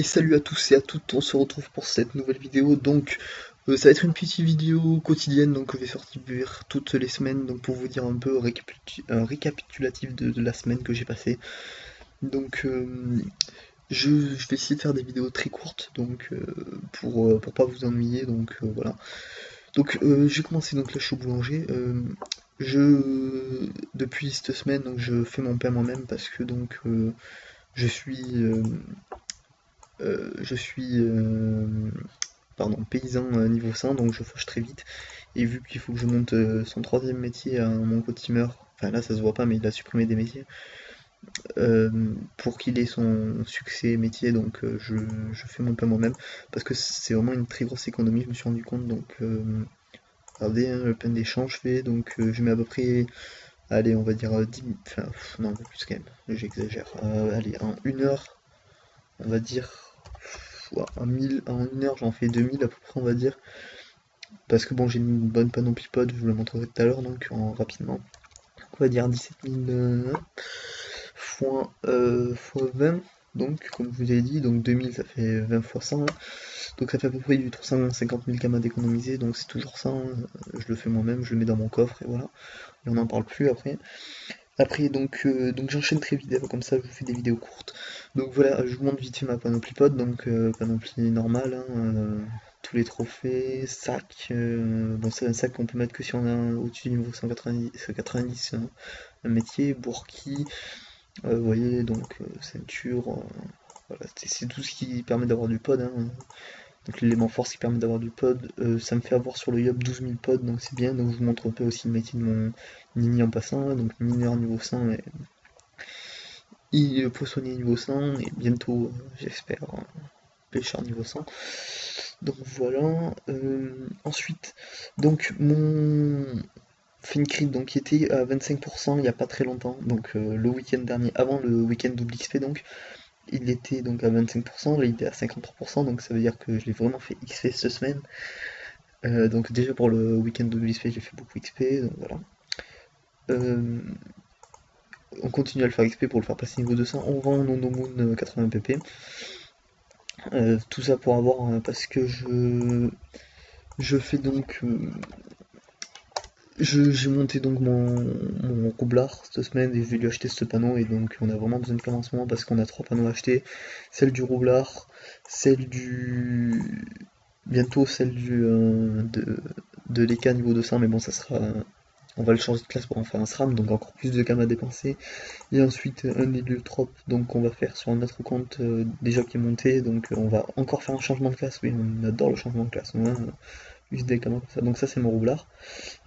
Et salut à tous et à toutes, on se retrouve pour cette nouvelle vidéo. Donc ça va être une petite vidéo quotidienne donc que je vais sortir toutes les semaines donc pour vous dire un peu un récapitulatif de la semaine que j'ai passée. Donc je vais essayer de faire des vidéos très courtes donc pour pas vous ennuyer donc voilà. Donc j'ai commencé donc là je suis au boulanger. Depuis cette semaine donc je fais mon pain moi-même parce que donc je suis euh, je suis pardon, paysan niveau 100, donc je fâche très vite. Et vu qu'il faut que je monte son troisième métier à mon co-teamer, enfin là ça se voit pas, mais il a supprimé des métiers, pour qu'il ait son succès métier, donc je fais mon pain moi-même, parce que c'est vraiment une très grosse économie, je me suis rendu compte, donc regardez, hein, le pain des champs je fais, donc je mets à peu près, allez, on va dire 10, enfin, non, un peu plus quand même, j'exagère, allez, en une heure, on va dire, en une heure j'en fais 2000 à peu près, on va dire. Parce que bon, j'ai une bonne panoplie pod, je vous la montrerai tout à l'heure, donc rapidement. On va dire 17 000 fois 20, donc comme je vous ai dit, donc 2000 ça fait 20 fois 100, hein. Donc ça fait à peu près du 350 000 gammas d'économiser, donc c'est toujours ça, hein. Je le fais moi-même, je le mets dans mon coffre et voilà, et on n'en parle plus après. Après, donc j'enchaîne très vite, comme ça je vous fais des vidéos courtes. Donc voilà, je vous montre vite fait ma panoplie pod, donc panoplie normale, hein, tous les trophées, sacs, bon c'est un sac qu'on peut mettre que si on a au-dessus du niveau 190, un métier, bourki, vous voyez, donc ceinture, voilà, c'est tout ce qui permet d'avoir du pod, hein. Donc l'élément force qui permet d'avoir du pod, ça me fait avoir sur le Yop 12 000 pods, donc c'est bien. Donc je vous montre un peu aussi le métier de mon Nini en passant, là. Donc mineur niveau 100 et poissonnier niveau 100 et bientôt, j'espère, pêcheur niveau 100. Donc voilà. Ensuite, donc mon Fincrit donc qui était à 25% il n'y a pas très longtemps, donc le week-end dernier, avant le week-end double XP donc, il était donc à 25%, là il était à 53%, donc ça veut dire que je l'ai vraiment fait XP cette semaine. Donc déjà pour le week-end de XP j'ai fait beaucoup XP, donc voilà. Euh, on continue à le faire XP pour le faire passer niveau 200, on vend Nonomoon 80 pp. Tout ça pour avoir, parce que je fais donc... j'ai monté donc mon roublard cette semaine et je vais lui acheter ce panneau et donc on a vraiment besoin de en ce moment parce qu'on a trois panneaux à acheter, celle du roublard, celle du bientôt celle de l'EK niveau 200, mais bon ça sera, on va le changer de classe pour en faire un SRAM, donc encore plus de cam à dépenser, et ensuite un héliotrope donc on va faire sur un autre compte déjà qui est monté, donc on va encore faire un changement de classe, oui on adore le changement de classe, hein, juste des cam comme ça, donc ça c'est mon roublard.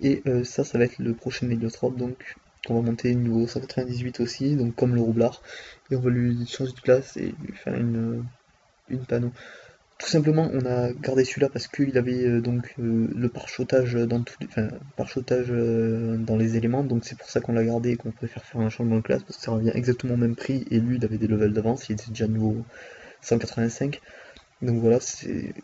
Et ça va être le prochain héliotrope, donc on va monter niveau 198 aussi, donc comme le roublard, et on va lui changer de classe et lui faire une panneau. Tout simplement, on a gardé celui-là parce qu'il avait le pare-chotage dans enfin, pare-chotage dans les éléments, donc c'est pour ça qu'on l'a gardé et qu'on préfère faire un changement de classe parce que ça revient exactement au même prix et lui il avait des levels d'avance, il était déjà niveau 185. Donc voilà,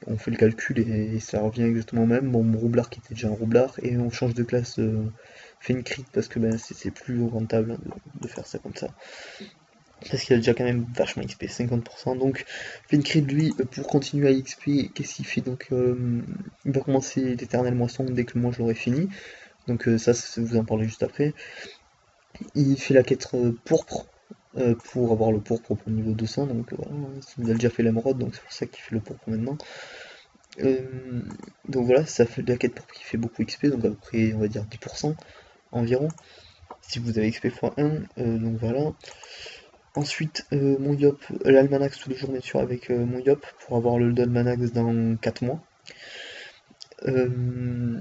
on fait le calcul et ça revient exactement au même. Bon, mon roublard qui était déjà un roublard, et on change de classe, fait une crit parce que ben, c'est plus rentable, hein, de faire ça comme ça. Parce qu'il a déjà quand même vachement XP, 50%. Donc, fait une crit lui, pour continuer à XP, qu'est-ce qu'il fait? Donc, il va commencer l'éternelle moisson dès que moi je l'aurai fini. Donc, ça, vous en parlez juste après. Il fait la quête pourpre, pour avoir le pourpre pour le niveau 200. Donc, voilà, il a déjà fait l'émeraude, donc c'est pour ça qu'il fait le pourpre maintenant. Euh, donc voilà, ça fait de la quête pour qui fait beaucoup XP, donc à peu près on va dire 10% environ, si vous avez XP x1, donc voilà. Ensuite, mon Yop, l'Almanax tous les jours bien sûr avec mon Yop, pour avoir le Don Manax dans 4 mois. Euh,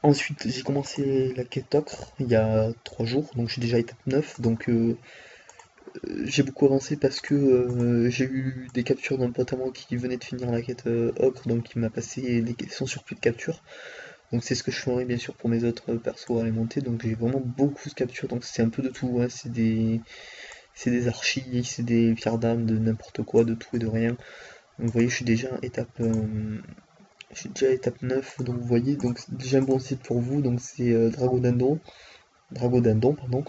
Ensuite, j'ai commencé la quête Ocre il y a 3 jours, donc j'ai déjà étape 9, donc j'ai beaucoup avancé parce que j'ai eu des captures d'un pote à moi qui venait de finir la quête Ocre, donc il m'a passé son surplus de captures. Donc c'est ce que je ferai bien sûr pour mes autres persos à les monter. Donc j'ai vraiment beaucoup de captures, donc c'est un peu de tout, hein. C'est des archis, c'est des pierres d'âme, de n'importe quoi, de tout et de rien. Donc vous voyez, je suis déjà à étape 9, donc vous voyez, donc déjà un bon site pour vous, donc c'est Dragonando. Dragodendon, pardon.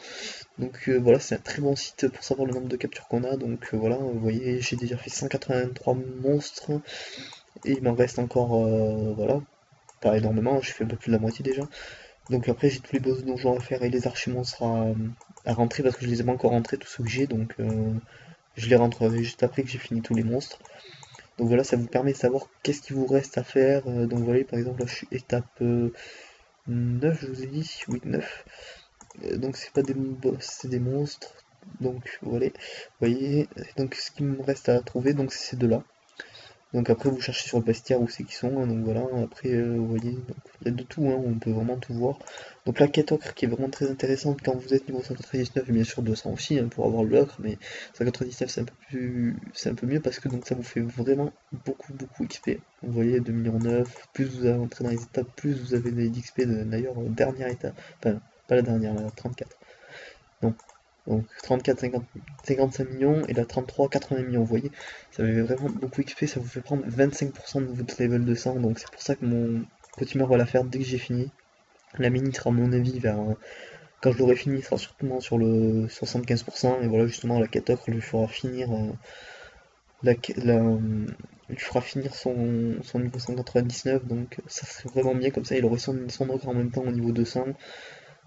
Donc voilà, c'est un très bon site pour savoir le nombre de captures qu'on a. Donc voilà, vous voyez, j'ai déjà fait 183 monstres et il m'en reste encore, voilà, pas énormément, j'ai fait un peu plus de la moitié déjà. Donc après, j'ai tous les boss donjons à faire et les archimonstres à rentrer parce que je les ai pas encore rentrés, tous ceux que j'ai. Donc je les rentrerai juste après que j'ai fini tous les monstres. Donc voilà, ça vous permet de savoir qu'est-ce qu'il vous reste à faire. Donc voilà, par exemple, là je suis étape 9, je vous ai dit, oui 9. Donc c'est pas des boss, c'est des monstres. Donc voilà, vous voyez, donc ce qu'il me reste à trouver, donc c'est ces deux-là. Donc après vous cherchez sur le bestiaire où c'est qu'ils sont, hein, donc voilà, après vous voyez, donc il y a de tout, hein, on peut vraiment tout voir. Donc la quête ocre qui est vraiment très intéressante quand vous êtes niveau 199 et bien sûr 200 aussi hein, pour avoir l'ocre, mais 199 c'est un peu plus, c'est un peu mieux parce que donc ça vous fait vraiment beaucoup XP. Vous voyez 2 millions 9, plus vous allez entrer dans les étapes, plus vous avez des XP d'ailleurs dernière étape, enfin pas la dernière, la 34. Non. Donc 34, 50, 55 millions et la 33, 80 millions. Vous voyez, ça fait vraiment beaucoup XP, ça vous fait prendre 25% de votre level de sang. Donc c'est pour ça que mon Potimer va la faire dès que j'ai fini. La mini sera à mon avis vers quand je l'aurai fini, sera sûrement sur le 75%. Et voilà, justement, la quête ocre lui fera finir lui fera finir son niveau 199. Donc ça serait vraiment bien comme ça. Il aurait son ogre en même temps au niveau 200.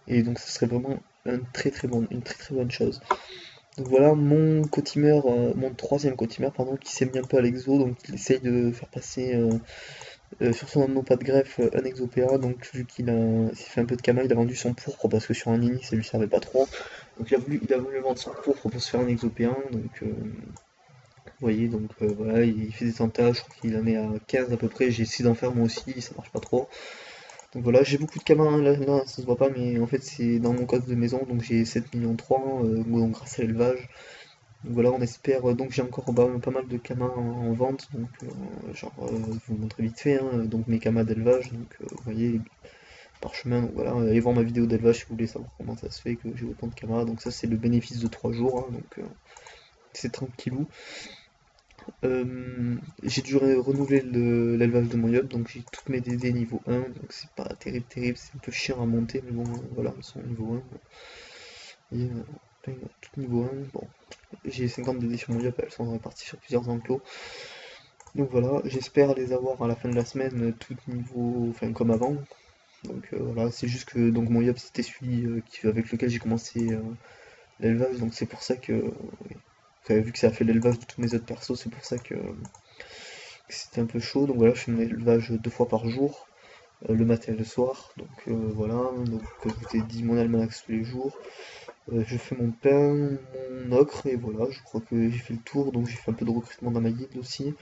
Et donc ça serait vraiment une très très bonne chose. Donc voilà mon Cotimer, mon troisième Cotimer pardon, qui s'est mis un peu à l'exo, donc il essaye de faire passer sur son anneau pas de greffe un exopéa, donc vu s'il fait un peu de kama, il a vendu son pourpre parce que sur un ini ça lui servait pas trop. Donc il a voulu vendre son pourpre pour se faire un exopéa, donc vous voyez, donc voilà, il fait des tentages, je crois qu'il en est à 15 à peu près, j'ai essayé d'en faire moi aussi, ça marche pas trop. Donc voilà, j'ai beaucoup de kama, hein, là ça se voit pas, mais en fait c'est dans mon code de maison, donc j'ai 7 millions 3, donc grâce à l'élevage. Donc voilà, on espère. Donc j'ai encore pas mal de kamas en vente, donc je vais vous montrer vite fait, hein, donc mes kamas d'élevage, donc vous voyez, parchemin, donc voilà, allez voir ma vidéo d'élevage si vous voulez savoir comment ça se fait que j'ai autant de kamas, donc ça c'est le bénéfice de 3 jours, hein, donc c'est tranquillou. J'ai dû renouveler l'élevage de mon yop, donc j'ai toutes mes DD niveau 1, donc c'est pas terrible, c'est un peu chiant à monter, mais bon, voilà, elles sont niveau 1. Et tout niveau 1, bon, j'ai 50 DD sur mon yop, elles sont réparties sur plusieurs enclos. Donc voilà, j'espère les avoir à la fin de la semaine, tout niveau, enfin comme avant. Donc voilà, c'est juste que donc mon yop c'était celui avec lequel j'ai commencé l'élevage, donc c'est pour ça que, enfin, vu que ça a fait l'élevage de tous mes autres persos, c'est pour ça que c'était un peu chaud. Donc voilà, je fais mon élevage 2 fois par jour, le matin et le soir. Donc voilà, donc comme je vous ai dit, mon almanach tous les jours. Je fais mon pain, mon ocre, et voilà, je crois que j'ai fait le tour, donc j'ai fait un peu de recrutement dans ma guilde aussi.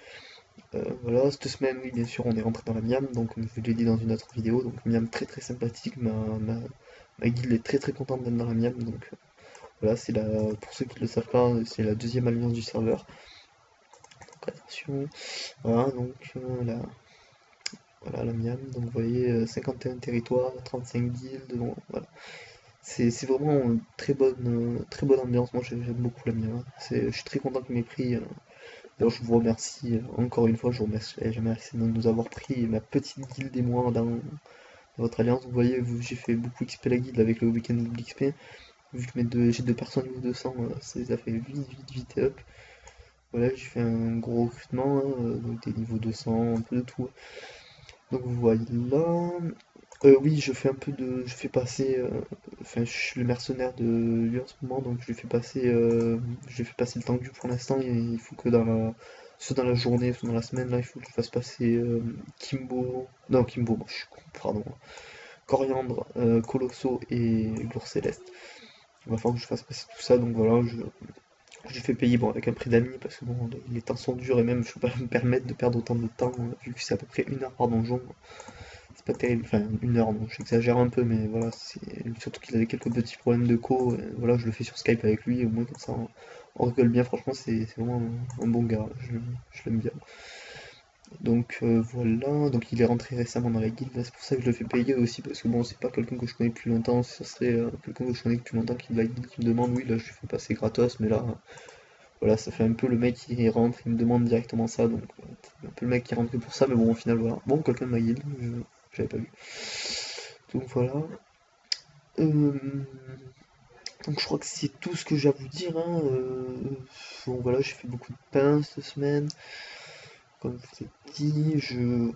Voilà, cette semaine, oui, bien sûr, on est rentré dans la Miam, donc comme je vous l'ai dit dans une autre vidéo, donc Miam très très sympathique, ma guilde est très très contente d'être dans la Miam, donc voilà, pour ceux qui ne le savent pas, c'est la deuxième alliance du serveur. Donc attention, voilà, donc voilà la Miam, donc vous voyez, 51 territoires, 35 guildes, donc voilà. C'est vraiment une très bonne ambiance, moi j'aime beaucoup la Miam, hein. Je suis très content qu'il m'ait pris. D'ailleurs, je vous remercie encore une fois, je vous remercierai jamais assez de nous avoir pris ma petite guilde et moi dans votre alliance. Vous voyez, j'ai fait beaucoup XP la guilde avec le week-end double XP. Vu que j'ai deux personnes niveau 200, ça fait vite up. Voilà, j'ai fait un gros recrutement, hein, donc des niveaux 200, un peu de tout. Donc voilà. Oui, je fais passer, enfin, je suis le mercenaire de lui en ce moment, donc je fais passer le tengu pour l'instant. Et il faut que soit dans la journée, soit dans la semaine, là, il faut que je fasse passer Kimbo, non Kimbo, moi, je suis con, pardon, Coriandre, Colosso et l'ours céleste. Il va falloir que je fasse passer tout ça, donc voilà, je fais payer bon avec un prix d'amis parce que bon, les temps sont durs et même je peux pas me permettre de perdre autant de temps vu que c'est à peu près 1 heure par donjon. C'est pas terrible, enfin 1 heure, bon, j'exagère un peu, mais voilà, surtout qu'il avait quelques petits problèmes de co, et voilà, je le fais sur Skype avec lui, au moins comme ça on rigole bien, franchement c'est vraiment un bon gars, je l'aime bien. Donc voilà, donc il est rentré récemment dans la guilde, c'est pour ça que je le fais payer aussi, parce que bon, c'est pas quelqu'un que je connais depuis longtemps, si ça serait quelqu'un que je connais depuis longtemps qui, qui me demande, oui, là je lui fais passer gratos, mais là, voilà, ça fait un peu le mec qui rentre, il me demande directement ça, donc un peu le mec qui rentre que pour ça, mais bon, au final, voilà. Bon, quelqu'un de ma guilde, j'avais pas vu. Donc voilà. Euh, donc je crois que c'est tout ce que j'ai à vous dire, hein. Donc voilà, j'ai fait beaucoup de pain cette semaine. Comme je vous ai dit,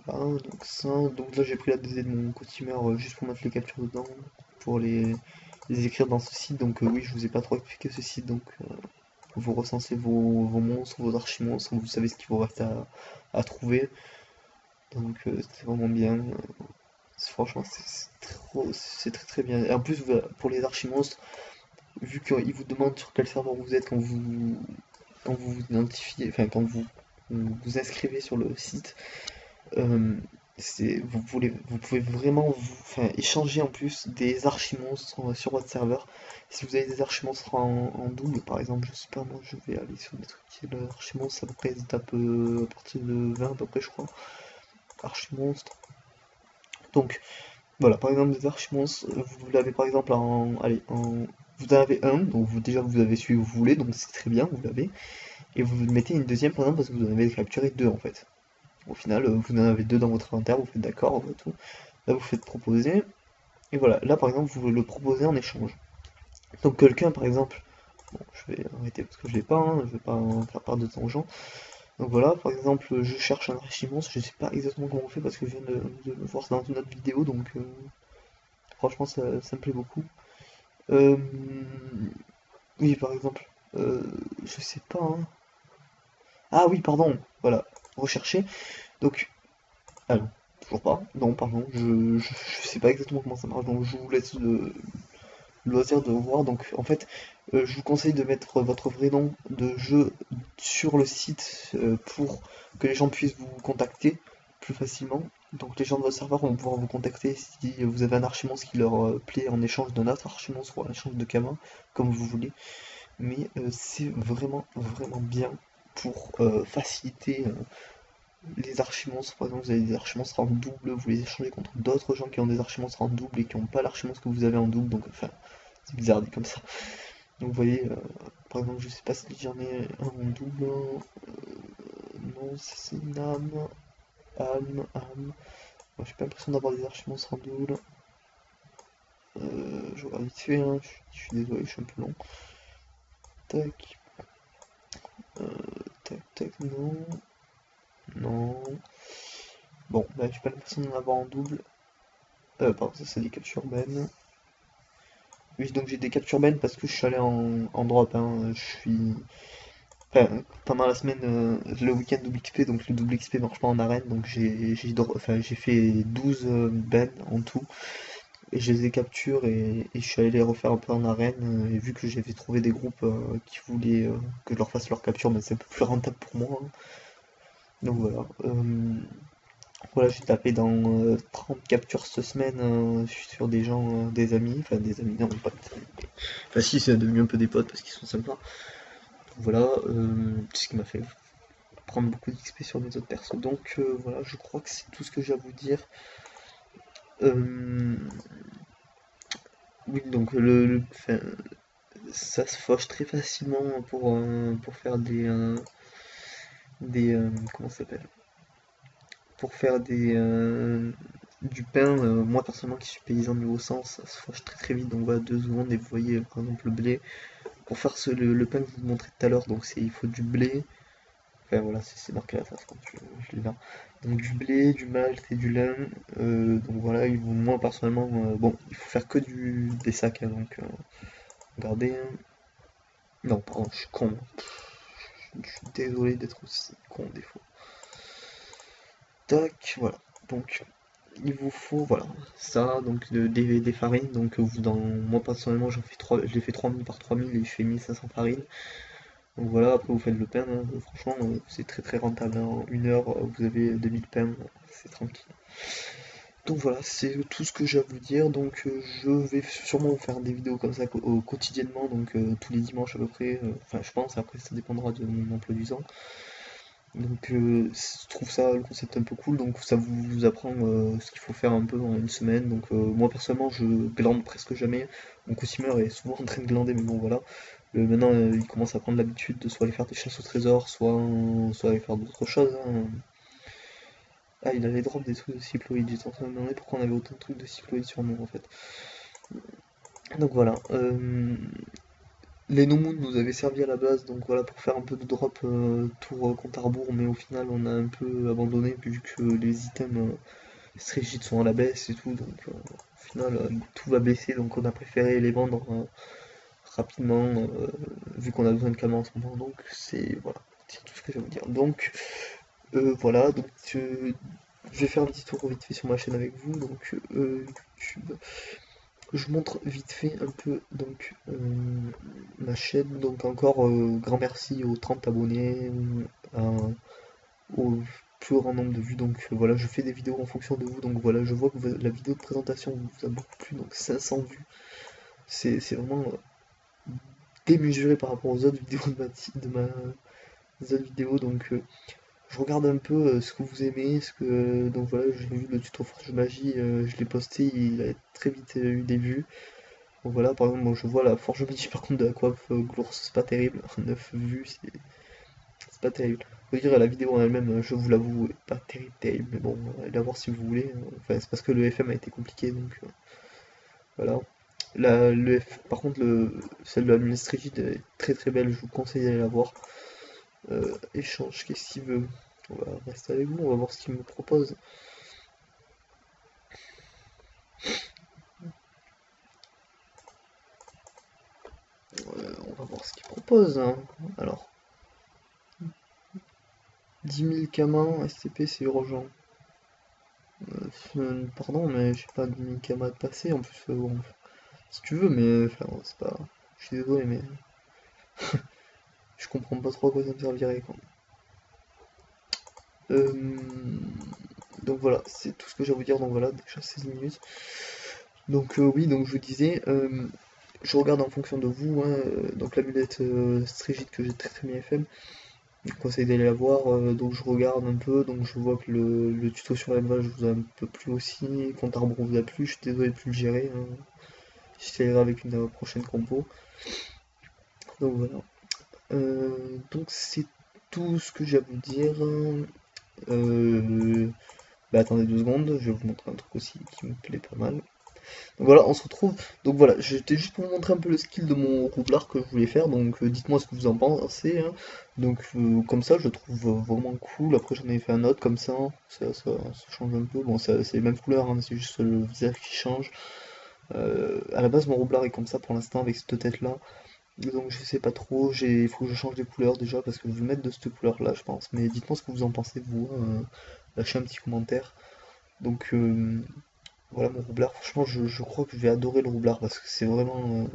donc ça. Donc là j'ai pris la DD de mon co-teamer juste pour mettre les captures dedans, pour les écrire dans ce site. Donc oui, je vous ai pas trop expliqué ce site, donc vous recensez vos monstres, vos archimonstres, vous savez ce qu'il vous reste à trouver. Donc c'est vraiment bien. Franchement, c'est très très bien. Et en plus, pour les archimonstres, vu qu'ils vous demandent sur quel serveur vous êtes quand vous vous identifiez, enfin quand vous inscrivez sur le site, euh, vous pouvez vraiment enfin, échanger en plus des archimonstres sur votre serveur. Si vous avez des archimonstres en double, par exemple, je sais pas, moi je vais aller sur des trucs qui est l'archimonstre, à peu près, ils tapent à partir de 20 à peu près, je crois. Archimonstre. Donc, voilà, par exemple, des archimonstres, vous l'avez par exemple allez, vous en avez un, donc déjà vous avez celui que vous voulez, donc c'est très bien, vous l'avez, et vous mettez une deuxième par exemple parce que vous en avez capturé deux en fait. Au final, vous en avez deux dans votre inventaire, vous faites d'accord, tout. Là, vous faites proposer, et voilà, là par exemple, vous le proposez en échange. Donc quelqu'un par exemple, bon, je vais arrêter parce que je l'ai pas, hein, je vais pas en faire part de temps aux gens. Donc voilà, par exemple, je cherche un archimonstre, je sais pas exactement comment on fait parce que je viens de le voir dans une autre vidéo, donc franchement ça me plaît beaucoup. Euh, oui, par exemple, je sais pas, hein. Ah oui, pardon, voilà, rechercher. Donc, ah non, toujours pas. Non, pardon, je sais pas exactement comment ça marche, donc je vous laisse le loisir de voir. Donc, en fait, je vous conseille de mettre votre vrai nom de jeu sur le site pour que les gens puissent vous contacter plus facilement. Donc, les gens de votre serveur vont pouvoir vous contacter si vous avez un archimonstre qui leur plaît en échange d'un autre archimonstre ou en échange de Kama, comme vous voulez. Mais c'est vraiment vraiment bien pour faciliter les archimonstres. Par exemple, vous avez des archimonstres en double, vous les échangez contre d'autres gens qui ont des archimonstres en double et qui n'ont pas l'archimonstre que vous avez en double, donc enfin, c'est bizarre dit comme ça. Donc vous voyez, par exemple, je sais pas si j'en ai un en double, non, c'est une âme. Moi, j'ai pas l'impression d'avoir des archimonstres en double. Je regarde vite fait, hein, je suis désolé, je suis un peu long. Tac, tac, non, non. Bon, bah, j'ai pas l'impression d'en avoir en double. Pardon, ça c'est des captures urbaines. Oui, donc j'ai des captures urbaines parce que je suis allé en drop, hein. Je suis. Enfin, pendant la semaine, le week-end double XP, donc le double XP marche pas en arène, donc enfin, j'ai fait 12 bans en tout, et je les ai capturés et je suis allé les refaire un peu en arène, et vu que j'avais trouvé des groupes qui voulaient que je leur fasse leur capture, mais c'est un peu plus rentable pour moi, hein. Donc voilà. Voilà, j'ai tapé dans 30 captures cette semaine sur des gens, des amis, enfin des amis, non, pas des amis. Enfin si, c'est devenu un peu des potes parce qu'ils sont sympas. Voilà, c'est ce qui m'a fait prendre beaucoup d'XP sur mes autres persos. Donc voilà, je crois que c'est tout ce que j'ai à vous dire. Euh, oui, donc enfin, ça se fauche très facilement pour faire comment ça s'appelle? Pour faire du pain. Moi personnellement qui suis paysan niveau 100, ça se fauche très très vite. Donc voilà, 2 secondes et vous voyez par exemple le blé. Pour faire le pain que je vous montrais tout à l'heure, donc il faut du blé. Enfin voilà, c'est marqué à la face quand je l'ai là. Donc du blé, du malt et du lin. Donc voilà, moi personnellement, bon, il faut faire que des sacs, hein, donc regardez, hein. Non, pardon, je suis con. Je suis désolé d'être aussi con des fois. Tac, voilà. Donc il vous faut, voilà, ça, donc des farines. Donc moi personnellement, je l'ai fait 3000 par 3000 et je fais 1500 farines. Donc voilà, après vous faites le pain, hein. Franchement, c'est très très rentable, hein. En 1 heure, vous avez 2000 pains, c'est tranquille. Donc voilà, c'est tout ce que j'ai à vous dire. Donc je vais sûrement vous faire des vidéos comme ça quotidiennement, donc tous les dimanches à peu près. Enfin, je pense, après ça dépendra de mon emploi du temps. Donc je trouve ça le concept un peu cool, donc ça vous apprend ce qu'il faut faire un peu en une semaine. Donc moi personnellement je glande presque jamais. Mon co-steamer est souvent en train de glander, mais bon voilà. Maintenant il commence à prendre l'habitude de soit aller faire des chasses au trésor, soit aller faire d'autres choses, hein. Ah, il avait drop des trucs de cycloïdes, j'étais en train de me demander pourquoi on avait autant de trucs de cycloïdes sur nous en fait. Donc voilà, les no-moon nous avaient servi à la base, donc voilà, pour faire un peu de drop tour compte à rebours, mais au final on a un peu abandonné vu que les items Strigid sont à la baisse et tout, donc au final tout va baisser, donc on a préféré les vendre rapidement, vu qu'on a besoin de calme en ce moment, donc c'est voilà, c'est tout ce que je vais vous dire. Donc voilà, donc je vais faire un petit tour vite fait sur ma chaîne avec vous, donc YouTube. Je montre vite fait un peu donc ma chaîne, donc encore grand merci aux 30 abonnés, au plus grand nombre de vues, donc voilà, je fais des vidéos en fonction de vous, donc voilà, je vois que la vidéo de présentation vous a beaucoup plu, donc 500 vues, c'est vraiment démesuré par rapport aux autres vidéos des autres vidéos, donc je regarde un peu ce que vous aimez, donc voilà, j'ai vu le tuto Forge Magie, je l'ai posté, il a très vite eu des vues. Donc voilà, par exemple, moi je vois la Forge Magie par contre de la coiffe Glours, c'est pas terrible, 9 vues, c'est pas terrible. Faut dire, la vidéo en elle-même, je vous l'avoue, est pas terrible, terrible, mais bon, allez la voir si vous voulez. Enfin, c'est parce que le FM a été compliqué, donc voilà. Par contre, celle de la Lune Strigide est très très belle, je vous conseille d'aller la voir. Échange, qu'est-ce qu'il veut? On va rester avec vous, on va voir ce qu'il me propose. On va voir ce qu'il propose, hein. Alors, 10 000 Kama, SCP, c'est urgent. Pardon, mais j'ai pas 10 000 Kama de passer, en plus, bon, si tu veux, mais enfin, c'est pas. Je suis désolé, mais je comprends pas trop à quoi ça me servirait, quoi. Euh, Donc voilà, c'est tout ce que j'ai à vous dire. Donc voilà, déjà 16 minutes. Donc oui, donc je vous disais, je regarde en fonction de vous, hein, donc l'amulette Strigide que j'ai très très bien fait. Je vous conseille d'aller la voir, donc je regarde un peu, donc je vois que le tuto sur l'élevage vous a un peu plu aussi, compte à rebours vous a plu, je suis désolé de plus le gérer, hein. J'essaierai avec une prochaine compo. Donc voilà. Donc c'est tout ce que j'ai à vous dire. Euh, Bah attendez 2 secondes, je vais vous montrer un truc aussi qui me plaît pas mal. Donc voilà, on se retrouve. Donc voilà, j'étais juste pour vous montrer un peu le skill de mon roublard que je voulais faire. Donc dites-moi ce que vous en pensez, hein. Donc comme ça, je le trouve vraiment cool. Après, j'en ai fait un autre comme ça change un peu. Bon, c'est les mêmes couleurs, hein, c'est juste le visage qui change. À la base, mon roublard est comme ça pour l'instant avec cette tête-là. Donc je sais pas trop. Il faut que je change des couleurs déjà parce que je vais le mettre de cette couleur-là, je pense. Mais dites-moi ce que vous en pensez, vous, hein. Lâchez un petit commentaire. Donc voilà mon roublard, franchement je crois que je vais adorer le roublard parce que c'est vraiment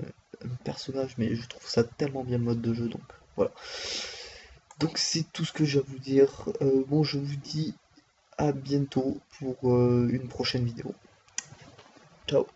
un personnage, mais je trouve ça tellement bien le mode de jeu, donc voilà. Donc c'est tout ce que j'ai à vous dire. Bon, je vous dis à bientôt pour une prochaine vidéo. Ciao.